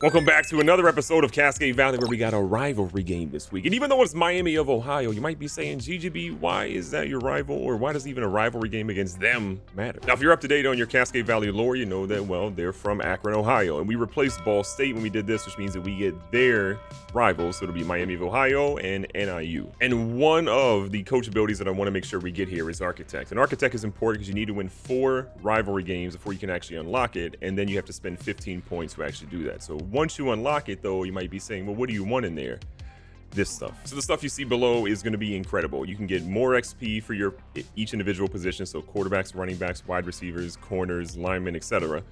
Welcome back to another episode of Cascade Valley, where we got a rivalry game this week. And even though it's Miami of Ohio, you might be saying, GGB, why is that your rival? Or why does even a rivalry game against them matter? Now, if you're up to date on your Cascade Valley lore, you know that, well, they're from Akron, Ohio. And we replaced Ball State when we did this, which means that we get their rivals. So it'll be Miami of Ohio and NIU. And one of the coach abilities that I want to make sure we get here is Architect. And Architect is important because you need to win 4 rivalry games before you can actually unlock it. And then you have to spend 15 points to actually do that. So once you unlock it, though, you might be saying, well, what do you want in there? This stuff. So the stuff you see below is going to be incredible. You can get more XP for your each individual position, so quarterbacks, running backs, wide receivers, corners, linemen, etc.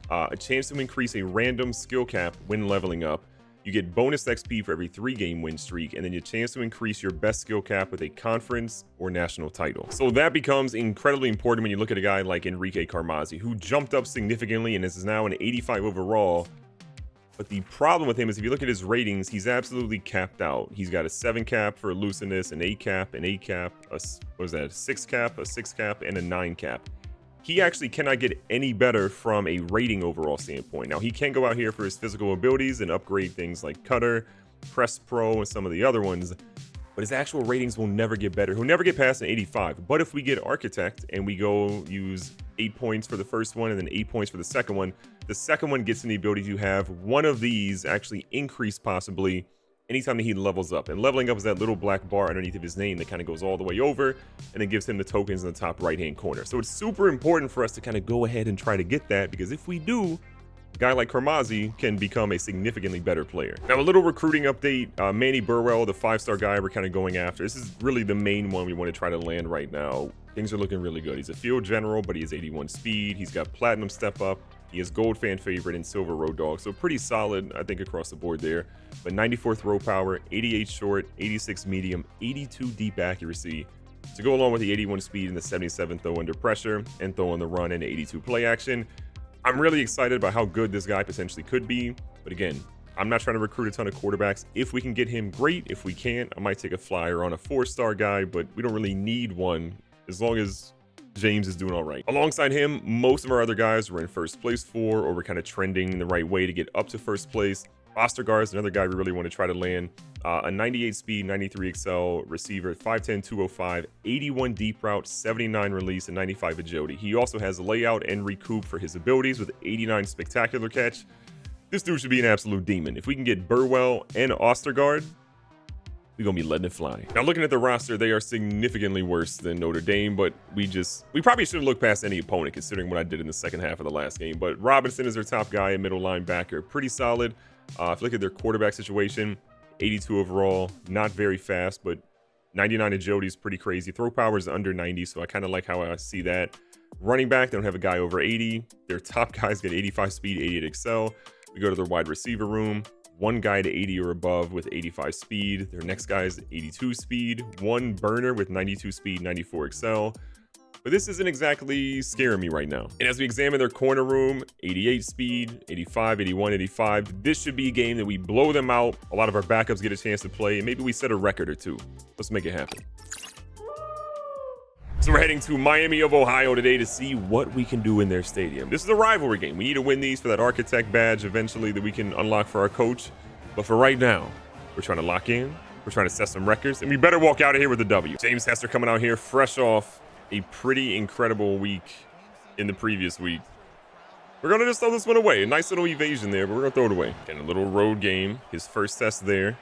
A chance to increase a random skill cap when leveling up. You get bonus XP for every 3-game win streak, and then a chance to increase your best skill cap with a conference or national title. So that becomes incredibly important when you look at a guy like Enrique Carmazzi, who jumped up significantly and is now an 85 overall. But the problem with him is if you look at his ratings, he's absolutely capped out. He's got a 7 cap for elusiveness, an 8 cap, an 8 cap, a 6 cap, a 6 cap, and a 9 cap. He actually cannot get any better from a rating overall standpoint. Now, he can go out here for his physical abilities and upgrade things like Cutter, Press Pro, and some of the other ones, but his actual ratings will never get better. He'll never get past an 85. But if we get Architect and we go use 8 points for the first one and then 8 points for the second one gets in the ability to have one of these actually increase possibly anytime that he levels up. And leveling up is that little black bar underneath of his name that kind of goes all the way over and it gives him the tokens in the top right-hand corner. So it's super important for us to kind of go ahead and try to get that, because if we do, a guy like Carmazzi can become a significantly better player. Now, a little recruiting update. Manny Burwell, the 5-star guy we're kind of going after. This is really the main one we want to try to land right now. Things are looking really good. He's a field general, but he has 81 speed. He's got platinum step up. He has gold fan favorite and silver road dog. So pretty solid, I think, across the board there. But 94 throw power, 88 short, 86 medium, 82 deep accuracy to go along with the 81 speed and the 77 throw under pressure and throw on the run and 82 play action. I'm really excited about how good this guy potentially could be. But again, I'm not trying to recruit a ton of quarterbacks. If we can get him, great. If we can't, I might take a flyer on a 4-star guy, but we don't really need one as long as James is doing all right. Alongside him, most of our other guys were in first place for, or we're kind of trending the right way to get up to first place. Ostergaard is another guy we really want to try to land. A 98 speed, 93 excel receiver, 5'10", 205, 81 deep route, 79 release, and 95 agility. He also has layout and recoup for his abilities with 89 spectacular catch. This dude should be an absolute demon. If we can get Burwell and Ostergaard, we're going to be letting it fly. Now, looking at the roster, they are significantly worse than Notre Dame, but we probably shouldn't look past any opponent considering what I did in the second half of the last game. But Robinson is their top guy, a middle linebacker. Pretty solid. If you look at their quarterback situation, 82 overall, not very fast, but 99 agility is pretty crazy. Throw power is under 90, so I kind of like how I see that. Running back, they don't have a guy over 80. Their top guys get 85 speed, 88 excel. We go to their wide receiver room. One guy to 80 or above with 85 speed. Their next guy is 82 speed. One burner with 92 speed, 94 excel. But this isn't exactly scaring me right now. And as we examine their corner room, 88 speed, 85, 81, 85. This should be a game that we blow them out. A lot of our backups get a chance to play, and maybe we set a record or two. Let's make it happen. So we're heading to Miami of Ohio today to see what we can do in their stadium. This is a rivalry game. We need to win these for that Architect badge eventually that we can unlock for our coach. But for right now, we're trying to lock in. We're trying to set some records, and we better walk out of here with a W. James Hester coming out here fresh off a pretty incredible week in the previous week. We're going to just throw this one away. A nice little evasion there, but we're going to throw it away. And a little road game. His first test there.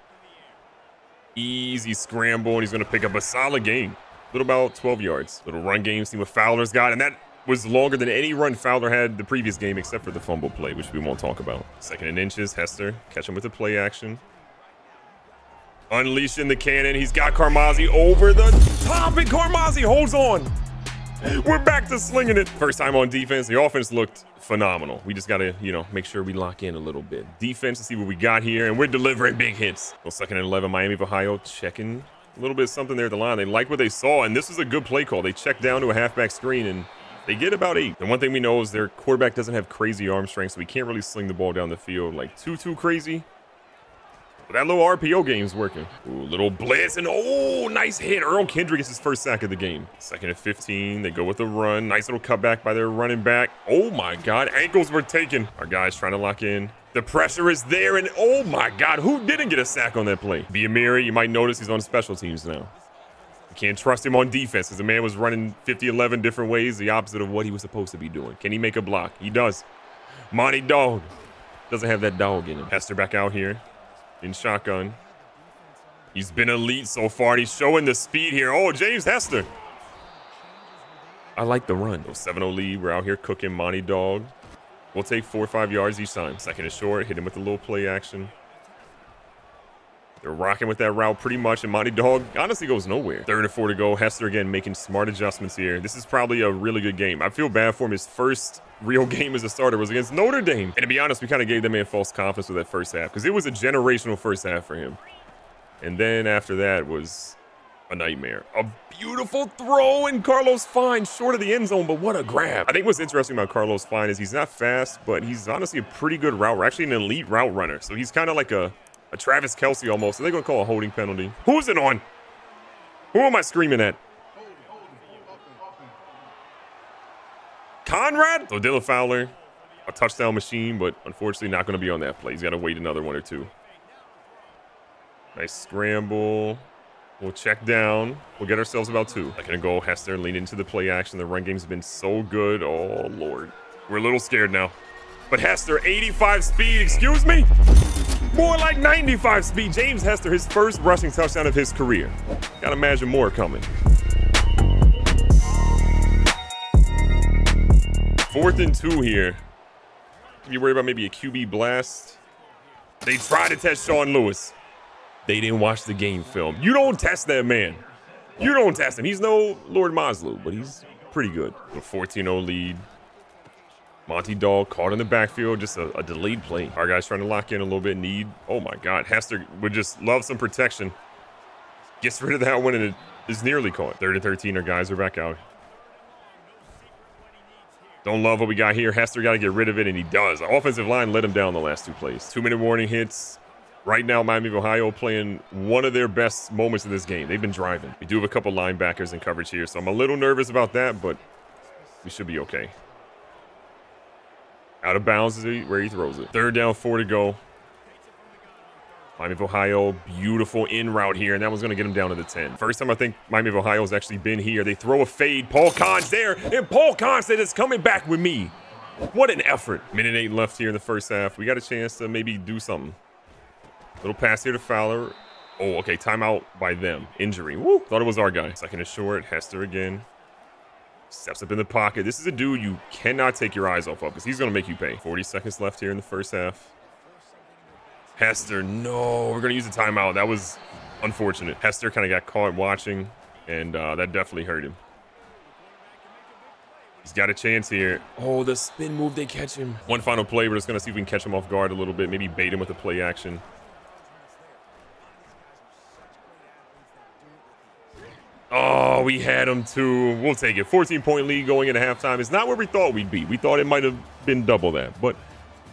Easy scramble, and he's going to pick up a solid gain. Little about 12 yards. Little run game, see what Fowler's got, and that was longer than any run Fowler had the previous game except for the fumble play, which we won't talk about. 2nd and inches, Hester, catch him with the play action. Unleashing the cannon, he's got Carmazzi over the top, and Carmazzi holds on. We're back to slinging it. First time on defense, the offense looked phenomenal. We just got to, make sure we lock in a little bit. Defense to see what we got here, and we're delivering big hits. Well, 2nd and 11, Miami of Ohio checking a little bit of something there at the line. They like what they saw, and this was a good play call. They checked down to a halfback screen, and they get about 8. And one thing we know is their quarterback doesn't have crazy arm strength, so we can't really sling the ball down the field like too crazy. But that little RPO game's working. Ooh, little blitz, and oh, nice hit. Earl Kendrick gets his first sack of the game. 2nd and 15. They go with a run. Nice little cutback by their running back. Oh my God, ankles were taken. Our guys trying to lock in. The pressure is there, and oh my God, who didn't get a sack on that play? Biamiri, you might notice he's on special teams now. You can't trust him on defense because the man was running 50-11 different ways, the opposite of what he was supposed to be doing. Can he make a block? He does. Monty Dog doesn't have that dog in him. Hester back out here in shotgun. He's been elite so far, and he's showing the speed here. Oh, James Hester. I like the run. 7-0 lead. We're out here cooking Monty Dog. We'll take 4 or 5 yards each time. 2nd and short. Hit him with a little play action. They're rocking with that route pretty much, and Monty Dog honestly goes nowhere. 3rd and 4 to go. Hester again making smart adjustments here. This is probably a really good game. I feel bad for him. His first real game as a starter was against Notre Dame. And to be honest, we kind of gave that man false confidence with that first half because it was a generational first half for him. And then after that was a nightmare. A beautiful throw, and Carlos Fine short of the end zone, but what a grab. I think what's interesting about Carlos Fine is he's not fast, but he's honestly a pretty good route runner, actually an elite route runner. So he's kind of like a Travis Kelce almost. So they're going to call a holding penalty. Who's it on? Who am I screaming at? Conrad? So Dylan Fowler, a touchdown machine, but unfortunately not going to be on that play. He's got to wait another 1 or 2. Nice scramble. We'll check down. We'll get ourselves about 2. Going to go Hester, lean into the play action. The run game's been so good. Oh, Lord. We're a little scared now. But Hester, 85 speed. Excuse me? More like 95 speed. James Hester, his first rushing touchdown of his career. Gotta imagine more coming. 4th and 2 here. You worry about maybe a QB blast? They tried to test Sean Lewis. They didn't watch the game film. You don't test that man. You don't test him. He's no Lord Maslow, but he's pretty good. A 14-0 lead. Monty Dog caught in the backfield, just a delayed play. Our guys trying to lock in a little bit. Oh my God, Hester would just love some protection. Gets rid of that one, and it is nearly caught. 3rd and 13, our guys are back out. Don't love what we got here. Hester got to get rid of it, and he does. The offensive line let him down the last 2 plays. 2-minute warning hits. Right now, Miami of Ohio playing one of their best moments in this game. They've been driving. We do have a couple linebackers in coverage here, so I'm a little nervous about that, but we should be okay. Out of bounds is where he throws it. 3rd down, 4 to go. Miami of Ohio, beautiful in route here, and that one's going to get him down to the 10. First time I think Miami of Ohio has actually been here. They throw a fade. Paul Kahn's there, and Paul Kahn said it's coming back with me. What an effort. 1:08 left here in the first half. We got a chance to maybe do something. Little pass here to Fowler. Oh, okay, timeout by them. Injury. Woo, thought it was our guy. 2nd and short, Hester again. Steps up in the pocket. This is a dude you cannot take your eyes off of because he's going to make you pay. 40 seconds left here in the first half. Hester, no, we're going to use a timeout. That was unfortunate. Hester kind of got caught watching, and that definitely hurt him. He's got a chance here. Oh, the spin move, they catch him. One final play. We're just going to see if we can catch him off guard a little bit. Maybe bait him with a play action. Oh, we had him too. We'll take it. 14-point lead going into halftime. It's not where we thought we'd be. We thought it might have been double that, but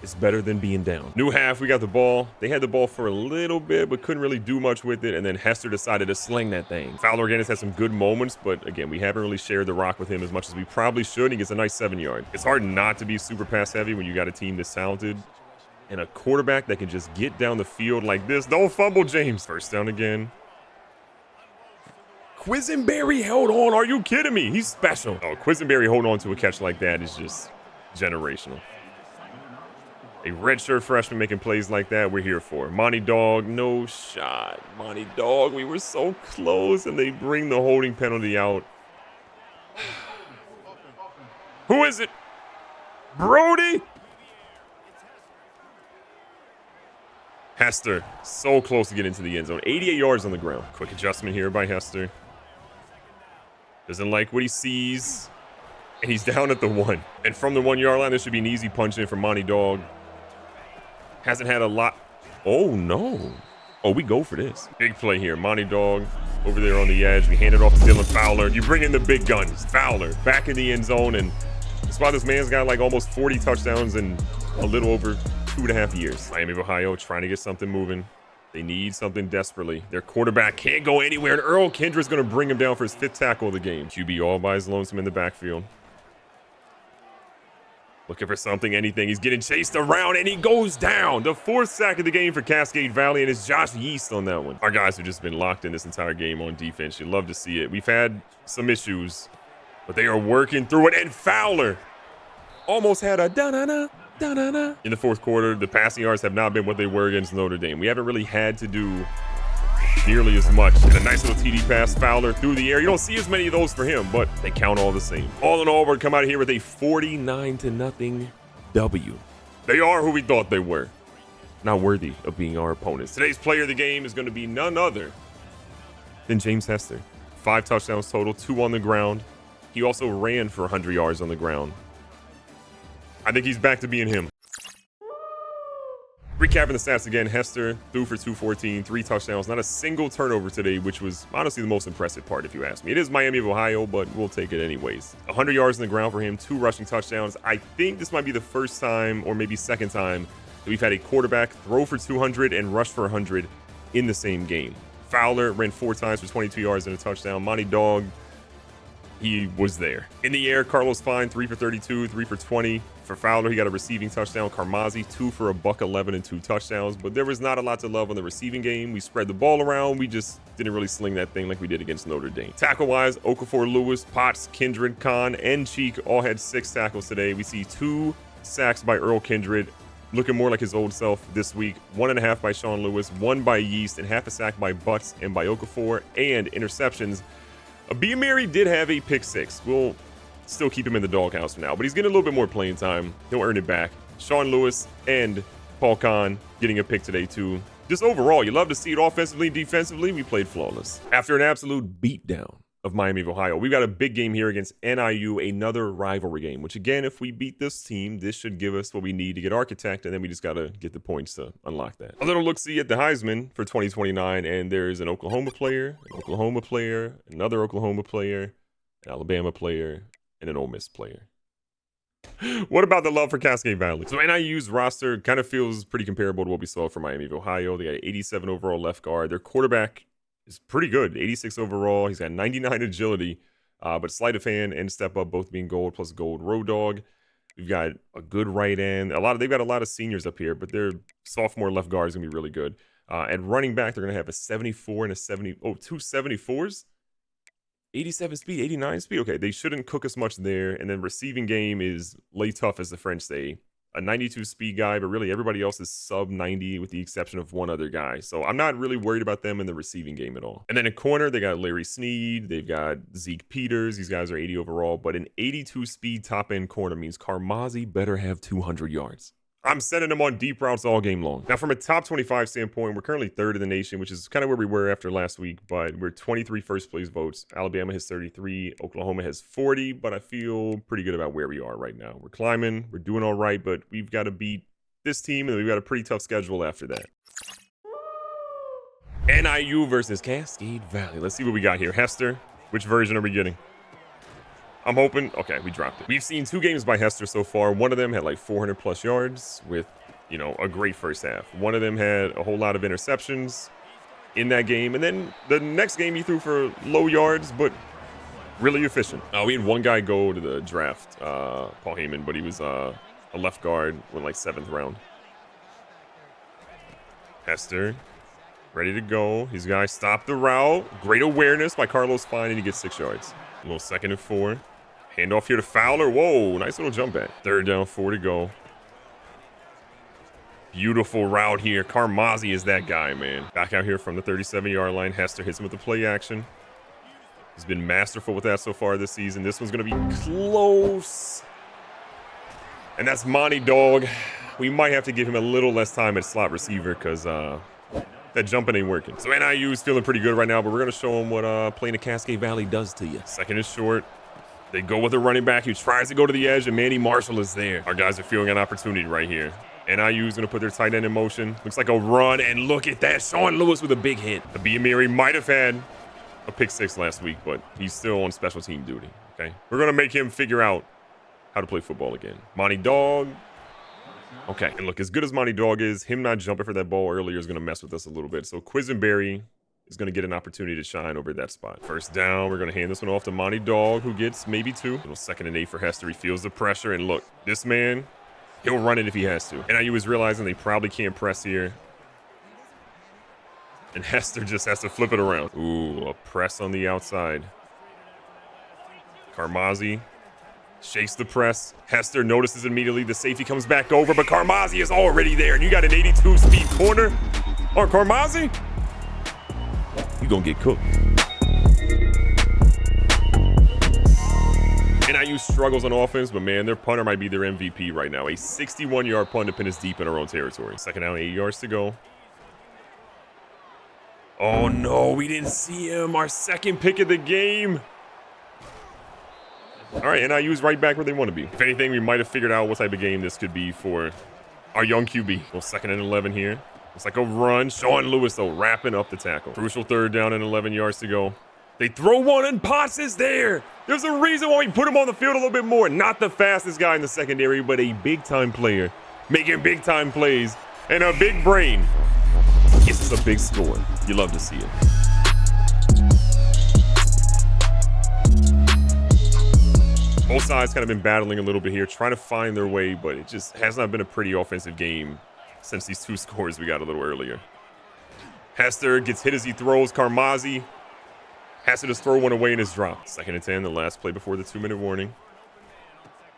it's better than being down. New half, we got the ball. They had the ball for a little bit, but couldn't really do much with it, and then Hester decided to sling that thing. Fowler again has had some good moments, but again, we haven't really shared the rock with him as much as we probably should. He gets a nice 7-yard. It's hard not to be super pass heavy when you got a team this talented and a quarterback that can just get down the field like this. Don't fumble, James. First down again. Quisenberry held on. Are you kidding me? He's special. Oh, Quisenberry holding on to a catch like that is just generational. A redshirt freshman making plays like that, we're here for. Monty Dog, no shot. Monty Dog, we were so close, and they bring the holding penalty out. Who is it? Brody? Hester, so close to get into the end zone. 88 yards on the ground. Quick adjustment here by Hester. Doesn't like what he sees, and he's down at the 1. And from the 1-yard line, there should be an easy punch in for Monty Dog. Hasn't had a lot. Oh, no. Oh, we go for this. Big play here. Monty Dog over there on the edge. We hand it off to Dylan Fowler. You bring in the big guns. Fowler back in the end zone, and that's why this man's got like almost 40 touchdowns in a little over 2.5 years. Miami of Ohio trying to get something moving. They need something desperately. Their quarterback can't go anywhere, and Earl Kendrick's going to bring him down for his 5th tackle of the game. QB all by his lonesome in the backfield. Looking for something, anything. He's getting chased around, and he goes down. The 4th sack of the game for Cascade Valley, and it's Josh Yeast on that one. Our guys have just been locked in this entire game on defense. You love to see it. We've had some issues, but they are working through it, and Fowler almost had a da-na-na. In the 4th quarter, the passing yards have not been what they were against Notre Dame. We haven't really had to do nearly as much. And a nice little TD pass, Fowler through the air. You don't see as many of those for him, but they count all the same. All in all, we're come out of here with a 49-0 W. They are who we thought they were. Not worthy of being our opponents. Today's player of the game is going to be none other than James Hester. 5 touchdowns total, 2 on the ground. He also ran for 100 yards on the ground. I think he's back to being him. Recapping the stats again, Hester threw for 214, 3 touchdowns, not a single turnover today, which was honestly the most impressive part, if you ask me. It is Miami of Ohio, but we'll take it anyways. 100 yards on the ground for him, 2 rushing touchdowns. I think this might be the first time, or maybe second time, that we've had a quarterback throw for 200 and rush for 100 in the same game. Fowler ran 4 times for 22 yards and a touchdown. Monty Dog, he was there. In the air, Carlos Fine, 3 for 32, 3 for 20. For Fowler, he got a receiving touchdown. Carmazzi, 2 for $111 and 2 touchdowns. But there was not a lot to love on the receiving game. We spread the ball around. We just didn't really sling that thing like we did against Notre Dame. Tackle-wise, Okafor, Lewis, Potts, Kindred, Khan, and Cheek all had 6 tackles today. We see 2 sacks by Earl Kindred, looking more like his old self this week. 1.5 by Sean Lewis, 1 by Yeast, and half a sack by Butts and by Okafor, and interceptions. Biamiri did have a pick 6. We'll still keep him in the doghouse for now, but he's getting a little bit more playing time. He'll earn it back. Sean Lewis and Paul Kahn getting a pick today too. Just overall, you love to see it offensively, defensively. We played flawless. After an absolute beatdown of Miami of Ohio, we've got a big game here against NIU, another rivalry game, which again, if we beat this team, this should give us what we need to get Architect, and then we just got to get the points to unlock that. A little look-see at the Heisman for 2029, and there's an Oklahoma player, another Oklahoma player, an Alabama player, and an Ole Miss player. What about the love for Cascade Valley? So NIU's roster kind of feels pretty comparable to what we saw from Miami of Ohio. They got an 87 overall left guard. Their quarterback is pretty good, 86 overall. He's got 99 agility, but sleight of hand and step up both being gold plus gold road dog. We've got a good right end. They've got a lot of seniors up here, but their sophomore left guard is gonna be really good. At running back, they're gonna have a 74 and a 70. Oh, 2 74s. 87 speed, 89 speed. Okay, they shouldn't cook us much there. And then receiving game is lay tough, as the French say. A 92 speed guy, but really everybody else is sub 90 with the exception of one other guy. So I'm not really worried about them in the receiving game at all. And then in corner, they got Larry Sneed. They've got Zeke Peters. These guys are 80 overall. But an 82 speed top end corner means Carmazzi better have 200 yards. I'm sending them on deep routes all game long. Now, from a top 25 standpoint, we're currently 3rd in the nation, which is kind of where we were after last week, but we're 23 first place votes. Alabama has 33, Oklahoma has 40, but I feel pretty good about where we are right now. We're climbing, we're doing all right, but we've got to beat this team, and we've got a pretty tough schedule after that. NIU versus Cascade Valley. Let's see what we got here. Hester, which version are we getting? I'm hoping, okay, we dropped it. We've seen 2 games by Hester so far. One of them had like 400 plus yards with, a great first half. One of them had a whole lot of interceptions in that game. And then the next game he threw for low yards, but really efficient. We had one guy go to the draft, Paul Heyman, but he was a left guard, went like 7th round. Hester, ready to go. His guy stopped the route. Great awareness by Carlos Fine, and he gets 6 yards. A little 2nd and 4. Handoff here to Fowler. Whoa, nice little jump back. 3rd down, 4 to go. Beautiful route here. Carmazzi is that guy, man. Back out here from the 37-yard line. Hester hits him with the play action. He's been masterful with that so far this season. This one's going to be close. And that's Monty Dog. We might have to give him a little less time at slot receiver because that jumping ain't working. So NIU is feeling pretty good right now, but we're going to show him what playing at Cascade Valley does to you. 2nd is short. They go with a running back who tries to go to the edge, and Manny Marshall is there. Our guys are feeling an opportunity right here. NIU is going to put their tight end in motion. Looks like a run, and look at that. Sean Lewis with a big hit. Biamiri might have had a pick 6 last week, but he's still on special team duty, okay? We're going to make him figure out how to play football again. Monty Dog Okay, and look, as good as Monty Dog is, him not jumping for that ball earlier is going to mess with us a little bit. So Quisenberry is going to get an opportunity to shine over that spot. First down, we're going to hand this one off to Monty Dog, who gets maybe 2. Little 2nd and 8 for Hester. He feels the pressure, and look, this man, he'll run it if he has to. And IU is realizing they probably can't press here. And Hester just has to flip it around. Ooh, a press on the outside. Carmazzi shakes the press. Hester notices immediately. The safety comes back over, but Carmazzi is already there. And you got an 82 speed corner on Carmazzi. You're going to get cooked. NIU struggles on offense, but man, their punter might be their MVP right now. A 61-yard punt to pin us deep in our own territory. 2nd down, 8 yards to go. Oh no, we didn't see him. Our 2nd pick of the game. All right, NIU's right back where they want to be. If anything, we might have figured out what type of game this could be for our young QB. Well, 2nd and 11 here. It's like a run. Sean Lewis, though, wrapping up the tackle. Crucial 3rd down and 11 yards to go. They throw one and Potts is there. There's a reason why we put him on the field a little bit more. Not the fastest guy in the secondary, but a big-time player making big-time plays and a big brain. It's a big score. You love to see it. Both sides kind of been battling a little bit here, trying to find their way, but it just has not been a pretty offensive game since these 2 scores we got a little earlier. Hester gets hit as he throws. Carmazzi has to just throw one away in his drop. 2nd and 10, the last play before the 2-minute warning.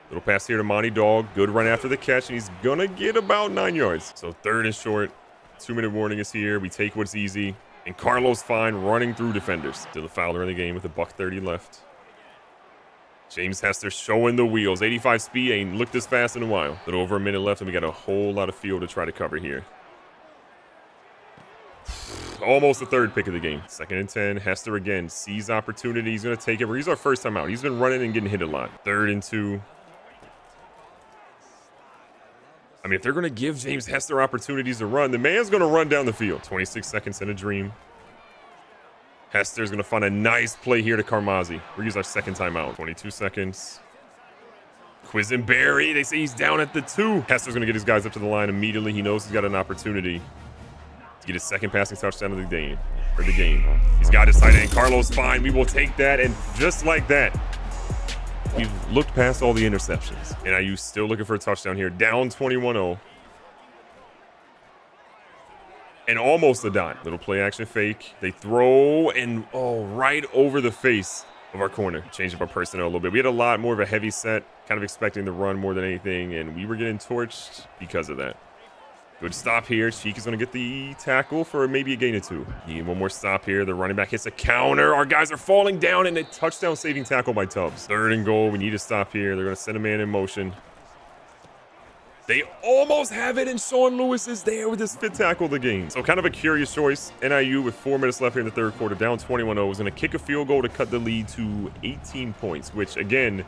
Little pass here to Monty Dog. Good run after the catch, and he's going to get about 9 yards. So 3rd and short. 2-minute warning is here. We take what's easy. And Carlos Fine running through defenders. Still the Fowler in the game with a $1:30 left. James Hester showing the wheels. 85 speed, ain't looked this fast in a while. A little over a minute left, and we got a whole lot of field to try to cover here. Almost the 3rd pick of the game. 2nd and 10. Hester again sees opportunity. He's going to take it. He's our first time out. He's been running and getting hit a lot. 3rd and 2. I mean, if they're going to give James Hester opportunities to run, the man's going to run down the field. 26 seconds in a dream. Hester's going to find a nice play here to Carmazzi. We'll use our 2nd timeout. 22 seconds. Quisenberry, they say he's down at the 2. Hester's going to get his guys up to the line immediately. He knows he's got an opportunity to get his 2nd passing touchdown of the game. He's got his tight end, Carlos Fine. We will take that, and just like that, we've looked past all the interceptions. And IU still looking for a touchdown here. Down 21-0. And almost a dot. Little play action fake. They throw and, right over the face of our corner. Change up our personnel a little bit. We had a lot more of a heavy set, kind of expecting the run more than anything, and we were getting torched because of that. Good stop here. Cheek is going to get the tackle for maybe a gain of 2. Need one more stop here. The running back hits a counter. Our guys are falling down, and a touchdown-saving tackle by Tubbs. 3rd and goal. We need to stop here. They're going to send a man in motion. They almost have it, and Sean Lewis is there with his 5th tackle of the game. So kind of a curious choice. NIU with 4 minutes left here in the 3rd quarter, down 21-0, was going to kick a field goal to cut the lead to 18 points, which, again,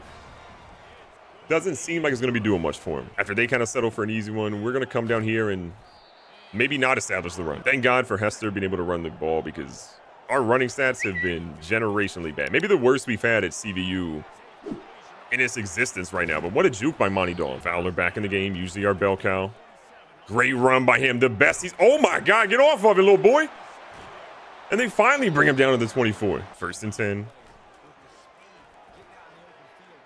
doesn't seem like it's going to be doing much for him. After they kind of settle for an easy one, we're going to come down here and maybe not establish the run. Thank God for Hester being able to run the ball, because our running stats have been generationally bad. Maybe the worst we've had at CVU in its existence right now. But what a juke by Monty Dog. Fowler back in the game, usually our bell cow. Great run by him. The best. Oh my God, get off of it, little boy. And they finally bring him down to the 24. 1st and 10.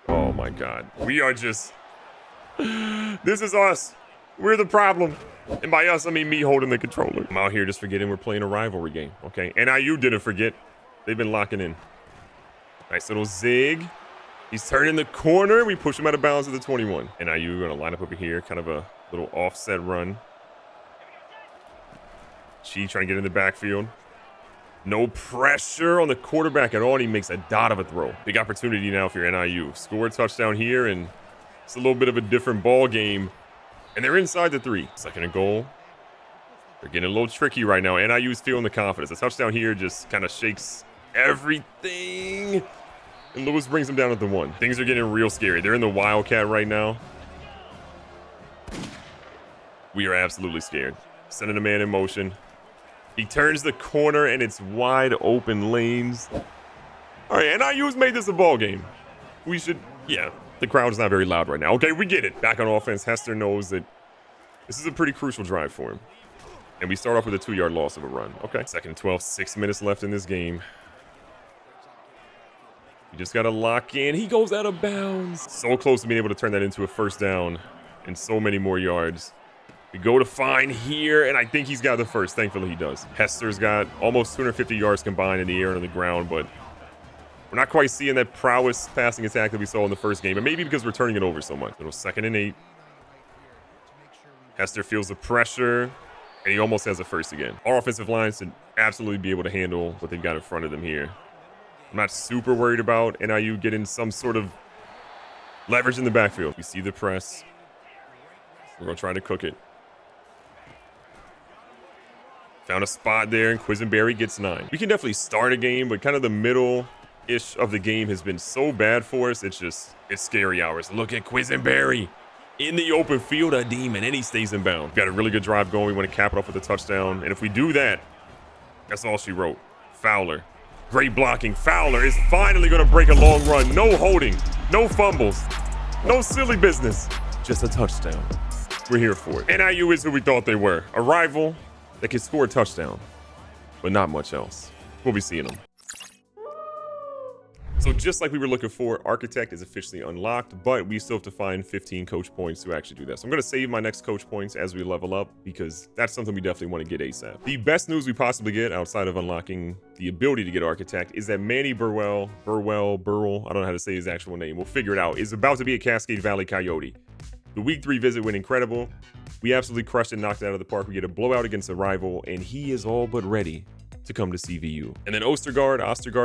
Oh my God. We are just, this is us. We're the problem. And by us, I mean me holding the controller. I'm out here just forgetting we're playing a rivalry game, okay? NIU didn't forget. They've been locking in. Nice little zig. He's turning the corner. We push him out of bounds at the 21. NIU going to line up over here. Kind of a little offset run. Chi trying to get in the backfield. No pressure on the quarterback at all, and he makes a dot of a throw. Big opportunity now for your NIU. Score a touchdown here, and it's a little bit of a different ball game. And they're inside the 3. 2nd and goal. They're getting a little tricky right now. NIU's feeling the confidence. A touchdown here just kind of shakes everything. And Lewis brings them down at the 1. Things are getting real scary. They're in the Wildcat right now. We are absolutely scared. Sending a man in motion. He turns the corner, and it's wide open lanes. All right, NIU's made this a ball game. We should, yeah, the crowd's not very loud right now. Okay, we get it. Back on offense, Hester knows that This is a pretty crucial drive for him. And we start off with a 2-yard loss of a run. Okay, 2nd and 12, 6 minutes left in this game. You just got to lock in. He goes out of bounds. So close to being able to turn that into a 1st down and so many more yards. We go to Fine here, and I think he's got the first. Thankfully, he does. Hester's got almost 250 yards combined in the air and on the ground, but we're not quite seeing that prowess passing attack that we saw in the first game, and maybe because we're turning it over so much. Little 2nd and 8. Hester feels the pressure, and he almost has a first again. Our offensive line should absolutely be able to handle what they've got in front of them here. I'm not super worried about NIU getting some sort of leverage in the backfield. We see the press. We're going to try to cook it. Found a spot there, and Quisenberry gets 9. We can definitely start a game, but kind of the middle-ish of the game has been so bad for us. It's scary hours. Look at Quisenberry in the open field, a demon, and he stays in bounds. Got a really good drive going. We want to cap it off with a touchdown, and if we do that, that's all she wrote. Fowler. Great blocking. Fowler is finally going to break a long run. No holding, no fumbles, no silly business. Just a touchdown. We're here for it. NIU is who we thought they were. A rival that can score a touchdown, but not much else. We'll be seeing them. So just like we were looking for, Architect is officially unlocked, but we still have to find 15 coach points to actually do that. So I'm going to save my next coach points as we level up, because that's something we definitely want to get ASAP. The best news we possibly get outside of unlocking the ability to get Architect is that Manny Burwell, I don't know how to say his actual name, we'll figure it out, is about to be a Cascade Valley Coyote. The week 3 visit went incredible. We absolutely crushed it, knocked it out of the park. We get a blowout against a rival, and he is all but ready to come to CVU. And then Ostergaard,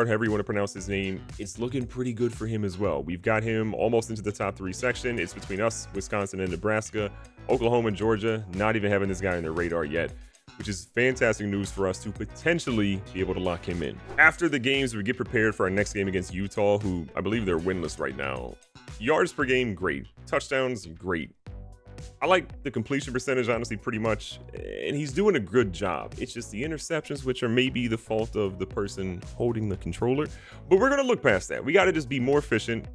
however you want to pronounce his name, it's looking pretty good for him as well. We've got him almost into the top 3 section. It's between us, Wisconsin, and Nebraska. Oklahoma and Georgia, not even having this guy on their radar yet, which is fantastic news for us to potentially be able to lock him in. After the games, we get prepared for our next game against Utah, who I believe they're winless right now. Yards per game, great. Touchdowns, great. I like the completion percentage, honestly, pretty much, and he's doing a good job. It's just the interceptions, which are maybe the fault of the person holding the controller, but we're going to look past that. We got to just be more efficient,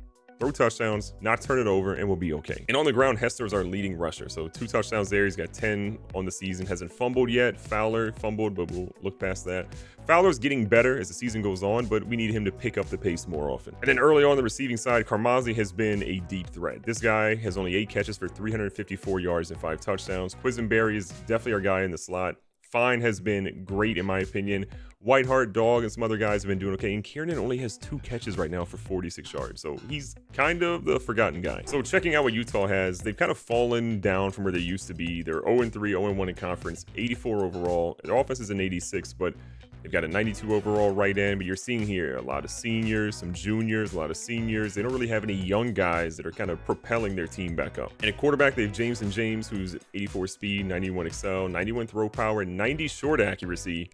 throw touchdowns, not turn it over, and we'll be okay. And on the ground, Hester is our leading rusher, so 2 touchdowns there. He's got 10 on the season, hasn't fumbled yet. Fowler fumbled, but we'll look past that. Fowler's getting better as the season goes on, but we need him to pick up the pace more often. And then early on the receiving side, Carmazzi has been a deep threat. This guy has only 8 catches for 354 yards and 5 touchdowns. Quisenberry is definitely our guy in the slot. Fine has been great in my opinion. Whiteheart, Dog, and some other guys have been doing okay. And Kiernan only has 2 catches right now for 46 yards. So he's kind of the forgotten guy. So checking out what Utah has, they've kind of fallen down from where they used to be. They're 0-3, 0-1 in conference, 84 overall. Their offense is an 86, but they've got a 92 overall right end. But you're seeing here a lot of seniors, some juniors, a lot of seniors. They don't really have any young guys that are kind of propelling their team back up. And at quarterback, they have James, who's 84 speed, 91 excel, 91 throw power, 90 short accuracy.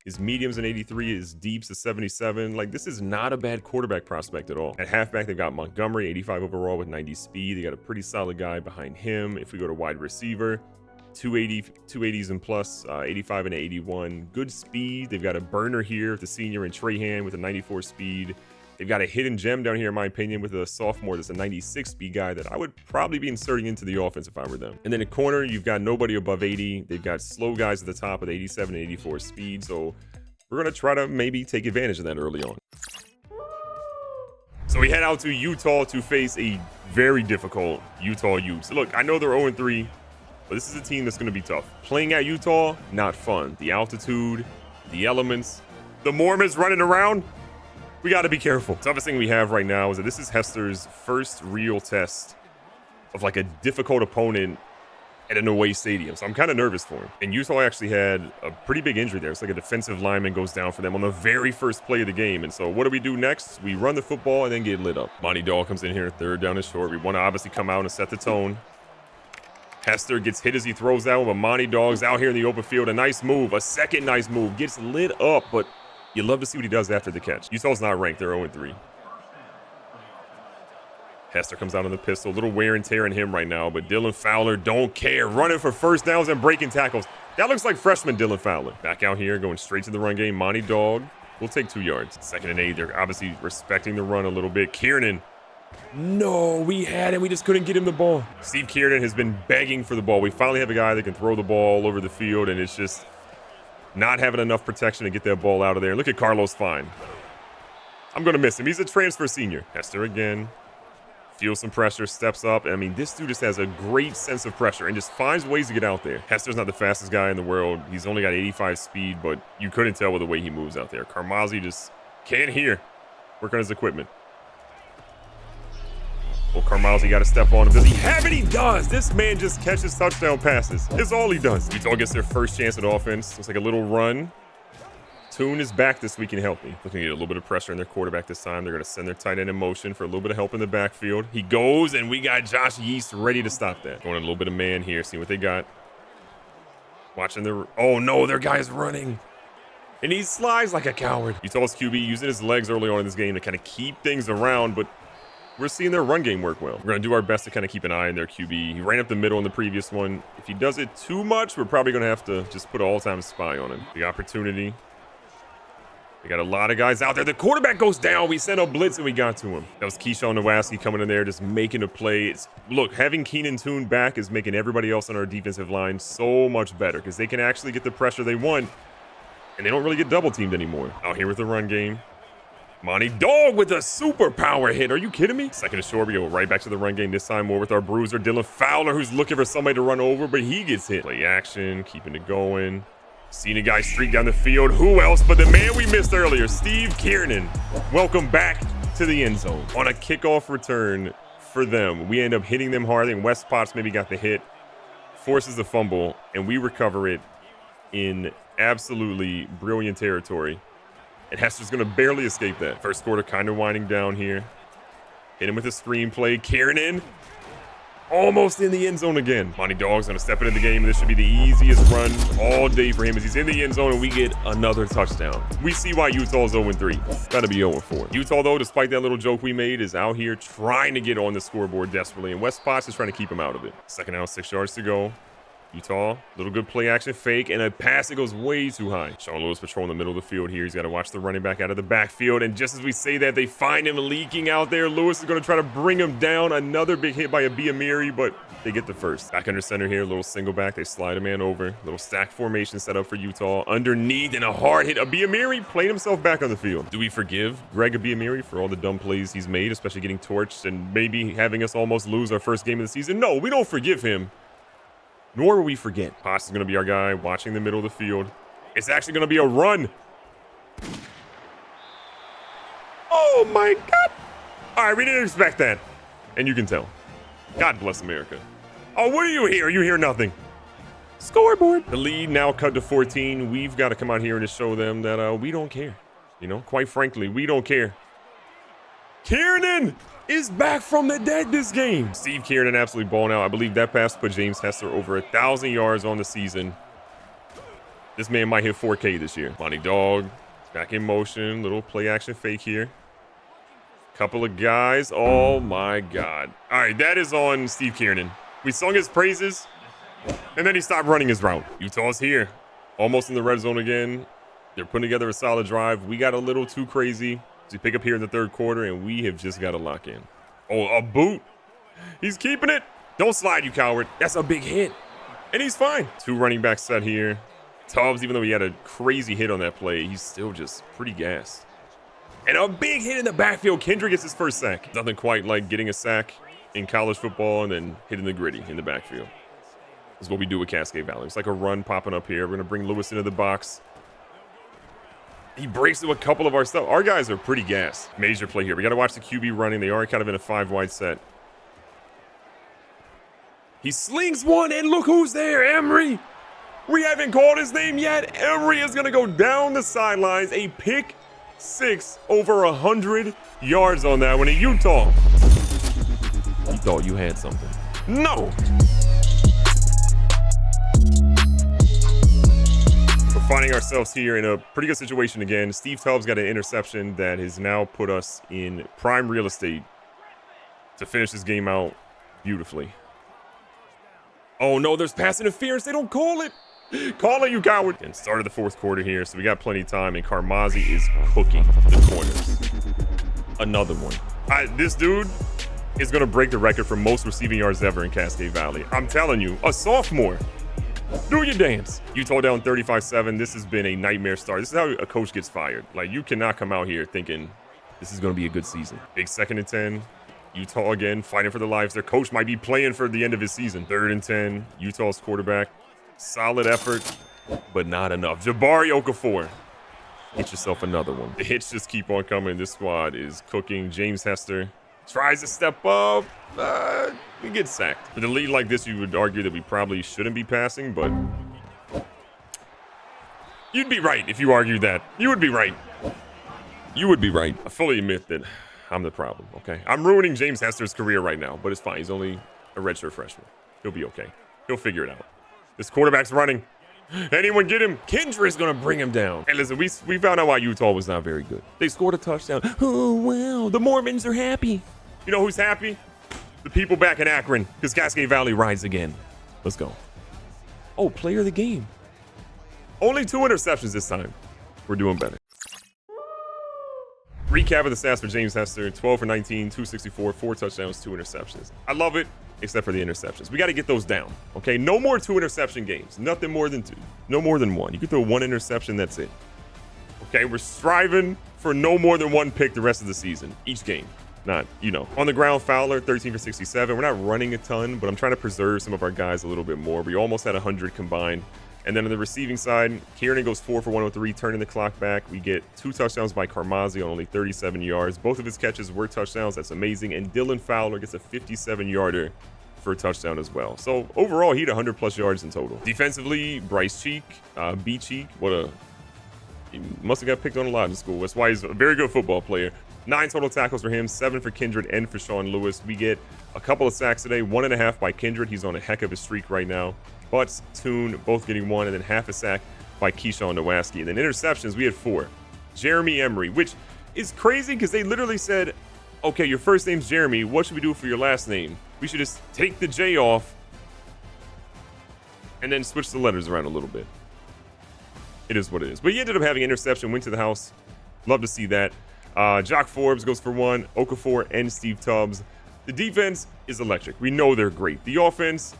His mediums an 83, his deeps a 77. Like, this is not a bad quarterback prospect at all. At halfback, they've got Montgomery, 85 overall with 90 speed. They got a pretty solid guy behind him. If we go to wide receiver, 280s and plus, 85 and 81. Good speed. They've got a burner here with the senior in Trahan with a 94 speed. They've got a hidden gem down here, in my opinion, with a sophomore that's a 96 speed guy that I would probably be inserting into the offense if I were them. And then at corner, you've got nobody above 80. They've got slow guys at the top with 87 and 84 speed. So we're going to try to maybe take advantage of that early on. So we head out to Utah to face a very difficult Utah Utes. Look, I know they're 0-3, but this is a team that's going to be tough. Playing at Utah, not fun. The altitude, the elements, the Mormons running around. We got to be careful. The toughest thing we have right now is that this is Hester's first real test of like a difficult opponent at an away stadium. So I'm kind of nervous for him. And Utah actually had a pretty big injury there. It's like a defensive lineman goes down for them on the very first play of the game. And so what do we do next? We run the football and then get lit up. Monty Dog comes in here, 3rd down and short. We want to obviously come out and set the tone. Hester gets hit as he throws that one, but Monty Dog's out here in the open field. A nice move, a second nice move. Gets lit up, but you love to see what he does after the catch. Utah's not ranked. They're 0-3. Hester comes out on the pistol. A little wear and tear in him right now, but Dylan Fowler don't care. Running for first downs and breaking tackles. That looks like freshman Dylan Fowler. Back out here, going straight to the run game. Monty Dog will take 2 yards. 2nd and 8. They're obviously respecting the run a little bit. Kiernan No, we had him. We just couldn't get him the ball. Steve Kiernan has been begging for the ball. We finally have a guy that can throw the ball all over the field, and it's just not having enough protection to get that ball out of there. Look at Carlos Fine. I'm going to miss him. He's a transfer senior. Hester again. Feels some pressure, steps up. I mean, this dude just has a great sense of pressure and just finds ways to get out there. Hester's not the fastest guy in the world. He's only got 85 speed, but you couldn't tell with the way he moves out there. Carmazzi just can't hear. Work on his equipment. Well, Carmazzi got to step on him. Does he have it? He does. This man just catches touchdown passes. It's all he does. Utah gets their first chance at offense. Looks like a little run. Toon is back this week and healthy. Looking to get a little bit of pressure on their quarterback this time. They're going to send their tight end in motion for a little bit of help in the backfield. He goes, and we got Josh Yeast ready to stop that. Going a little bit of man here. See what they got. Watching the... Oh, no, their guy's running. And he slides like a coward. Utah's QB using his legs early on in this game to kind of keep things around, but we're seeing their run game work well. We're going to do our best to kind of keep an eye on their QB. He ran up the middle in the previous one. If he does it too much, we're probably going to have to just put an all-time spy on him. The opportunity. We got a lot of guys out there. The quarterback goes down. We sent a blitz and we got to him. That was Keyshawn Nowaski coming in there, just making a play. Look, having Keenan Toon back is making everybody else on our defensive line so much better because they can actually get the pressure they want, and they don't really get double teamed anymore. Out here with the run game. Monty Dog with a super power hit. Are you kidding me? Second to short, we go right back to the run game. This time more with our bruiser, Dylan Fowler, who's looking for somebody to run over, but he gets hit. Play action, keeping it going. Seeing a guy streak down the field. Who else but the man we missed earlier, Steve Kiernan. Welcome back to the end zone. On a kickoff return for them, we end up hitting them hard. I think West Potts maybe got the hit, forces the fumble, and we recover it in absolutely brilliant territory. And Hester's going to barely escape that. First quarter kind of winding down here. Hit him with a screenplay. Kiernan almost in the end zone again. Monty Dog's going to step into the game. This should be the easiest run all day for him as he's in the end zone and we get another touchdown. We see why Utah's 0-3. Got to be 0-4. Utah, though, despite that little joke we made, is out here trying to get on the scoreboard desperately. And West Potts is trying to keep him out of it. Second out, 6 yards to go. Utah, little good play action fake, and a pass that goes way too high. Sean Lewis patrolling the middle of the field here. He's got to watch the running back out of the backfield, and just as we say that, they find him leaking out there. Lewis is going to try to bring him down. Another big hit by a Biamiri, but they get the first. Back under center here, little single back. They slide a man over. Little stack formation set up for Utah. Underneath, and a hard hit. A Biamiri played himself back on the field. Do we forgive Greg Biamiri for all the dumb plays he's made, especially getting torched and maybe having us almost lose our first game of the season? No, we don't forgive him. Nor will we forget. Potts is going to be our guy watching the middle of the field. It's actually going to be a run. Oh, my God. All right, we didn't expect that. And you can tell. God bless America. Oh, what do you hear? You hear nothing. Scoreboard. The lead now cut to 14. We've got to come out here and just show them that we don't care. You know, quite frankly, we don't care. Kiernan is back from the dead this game. Steve Kiernan absolutely balling out. I believe that pass put James Hester over 1,000 yards on the season. This man might hit 4K this year. Monty Dog back in motion. Little play action fake here. Couple of guys. Oh my God. All right, that is on Steve Kiernan. We sung his praises, and then he stopped running his route. Utah's here. Almost in the red zone again. They're putting together a solid drive. We got a little too crazy to pick up here in the third quarter, and we have just got to lock in. Oh, a boot. He's keeping it. Don't slide, you coward. That's a big hit. And he's fine. Two running backs set here. Tubbs, even though he had a crazy hit on that play, he's still just pretty gassed. And a big hit in the backfield. Kendrick gets his first sack. Nothing quite like getting a sack in college football and then hitting the gritty in the backfield. This is what we do with Cascade Valley. It's like a run popping up here. We're going to bring Lewis into the box. He breaks through a couple of our stuff. Our guys are pretty gassed. Major play here. We got to watch the QB running. They are kind of in a 5-wide set. He slings one, and look who's there, Emery. We haven't called his name yet. Emery is going to go down the sidelines. A pick six, over 100 yards on that one in Utah. You thought you had something. No. Finding ourselves here in a pretty good situation again. Steve Tubbs got an interception that has now put us in prime real estate to finish this game out beautifully. Oh no, there's pass interference. They don't call it. Call it, you coward. And started the fourth quarter here, so we got plenty of time, and Carmazzi is cooking the corners. Another one. This dude is going to break the record for most receiving yards ever in Cascade Valley. I'm telling you, a sophomore. Do your dance. Utah down 35-7. This has been a nightmare start. This is how a coach gets fired. Like, you cannot come out here thinking this is going to be a good season. Big 2nd and 10. Utah again, fighting for their lives. Their coach might be playing for the end of his season. 3rd and 10. Utah's quarterback. Solid effort, but not enough. Jabari Okafor. Get yourself another one. The hits just keep on coming. This squad is cooking. James Hester tries to step up. We get sacked. With a lead like this, you would argue that we probably shouldn't be passing, but you'd be right if you argued that. You would be right. You would be right. I fully admit that I'm the problem, okay? I'm ruining James Hester's career right now, but it's fine. He's only a redshirt freshman. He'll be okay. He'll figure it out. This quarterback's running. Anyone get him? Kendra is going to bring him down. And listen, we found out why Utah was not very good. They scored a touchdown. Oh, wow. The Mormons are happy. You know who's happy? The people back in Akron, because Cascade Valley rides again. Let's go. Oh, player of the game. Only 2 interceptions this time. We're doing better. Recap of the stats for James Hester. 12 for 19, 264, 4 touchdowns, 2 interceptions. I love it, except for the interceptions. We got to get those down, okay? No more 2 interception games. Nothing more than 2. No more than 1. You can throw 1 interception, that's it. Okay, we're striving for no more than 1 pick the rest of the season, each game. Not, you know. On the ground, Fowler, 13 for 67. We're not running a ton, but I'm trying to preserve some of our guys a little bit more. We almost had 100 combined. And then on the receiving side, Kieran goes 4 for 103, turning the clock back. We get 2 touchdowns by Carmazzi on only 37 yards. Both of his catches were touchdowns. That's amazing. And Dylan Fowler gets a 57-yarder for a touchdown as well. So overall, he had 100-plus yards in total. Defensively, Bryce Cheek, B. Cheek, he must have got picked on a lot in school. That's why he's a very good football player. 9 total tackles for him, 7 for Kindred and for Sean Lewis. We get a couple of sacks today, 1.5 by Kindred. He's on a heck of a streak right now. Butts, Toon, both getting 1, and then half a sack by Keyshawn Nowaski. And then interceptions, we had 4. Jeremy Emery, which is crazy because they literally said, okay, your first name's Jeremy. What should we do for your last name? We should just take the J off and then switch the letters around a little bit. It is what it is. But he ended up having an interception, went to the house. Love to see that. Jock Forbes goes for 1, Okafor and Steve Tubbs. The defense is electric. We know they're great. The offense,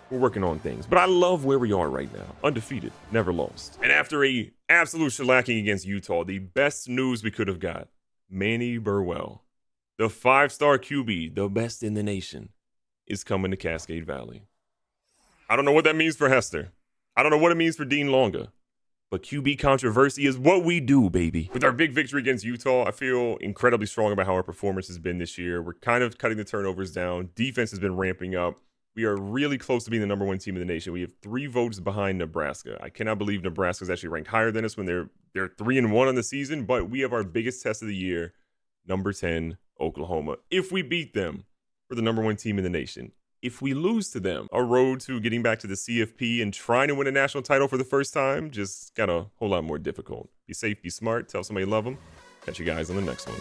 we're working on things. But I love where we are right now. Undefeated, never lost. And after a absolute shellacking against Utah, the best news we could have got, Manny Burwell, the 5-star QB, the best in the nation, is coming to Cascade Valley. I don't know what that means for Hester. I don't know what it means for Dean Longa. But QB controversy is what we do, baby. With our big victory against Utah, I feel incredibly strong about how our performance has been this year. We're kind of cutting the turnovers down. Defense has been ramping up. We are really close to being the #1 team in the nation. We have 3 votes behind Nebraska. I cannot believe Nebraska is actually ranked higher than us when they're 3-1 on the season, but we have our biggest test of the year, number 10, Oklahoma. If we beat them, we're the #1 team in the nation. If we lose to them, our road to getting back to the CFP and trying to win a national title for the first time just got a whole lot more difficult. Be safe, be smart, tell somebody you love them. Catch you guys on the next one.